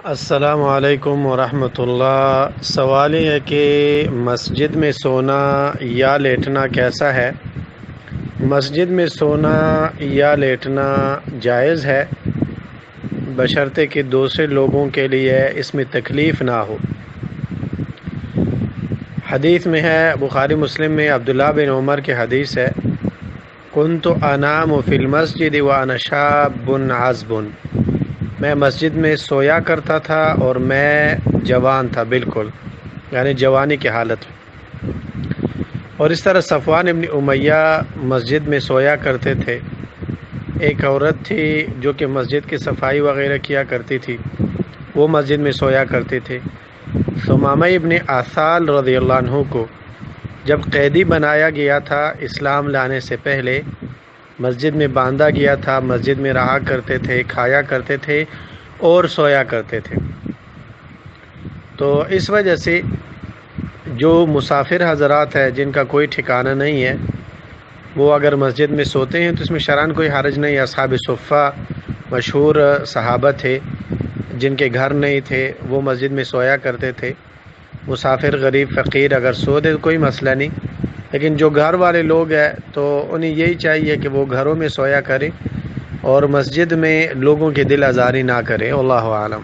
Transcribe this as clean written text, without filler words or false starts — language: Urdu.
السلام علیکم ورحمۃ اللہ۔ سوال یہ ہے کہ مسجد میں سونا یا لیٹنا کیسا ہے؟ مسجد میں سونا یا لیٹنا جائز ہے، بشرطے کہ دوسرے لوگوں کے لیے اس میں تکلیف نہ ہو۔ حدیث میں ہے، بخاری مسلم میں عبداللہ بن عمر کی حدیث ہے، کنت انام فی المسجد وانا شاب عزب، میں مسجد میں سویا کرتا تھا اور میں جوان تھا، بالکل یعنی جوانی کی حالت میں۔ اور اس طرح صفوان ابن امیہ مسجد میں سویا کرتے تھے۔ ایک عورت تھی جو کہ مسجد کی صفائی وغیرہ کیا کرتی تھی، وہ مسجد میں سویا کرتے تھے۔ ثمامہ ابن آثال رضی اللہ عنہ کو جب قیدی بنایا گیا تھا اسلام لانے سے پہلے، مسجد میں باندھا گیا تھا، مسجد میں رہا کرتے تھے، کھایا کرتے تھے اور سویا کرتے تھے۔ تو اس وجہ سے جو مسافر حضرات ہیں جن کا کوئی ٹھکانہ نہیں ہے، وہ اگر مسجد میں سوتے ہیں تو اس میں شرعاً کوئی حرج نہیں۔ اصحاب صفہ مشہور صحابہ تھے جن کے گھر نہیں تھے، وہ مسجد میں سویا کرتے تھے۔ مسافر، غریب، فقیر اگر سو دے کوئی مسئلہ نہیں، لیکن جو گھر والے لوگ ہیں تو انہیں یہی چاہیے کہ وہ گھروں میں سویا کریں اور مسجد میں لوگوں کی دل آزاری نہ کریں۔ واللہ اعلم۔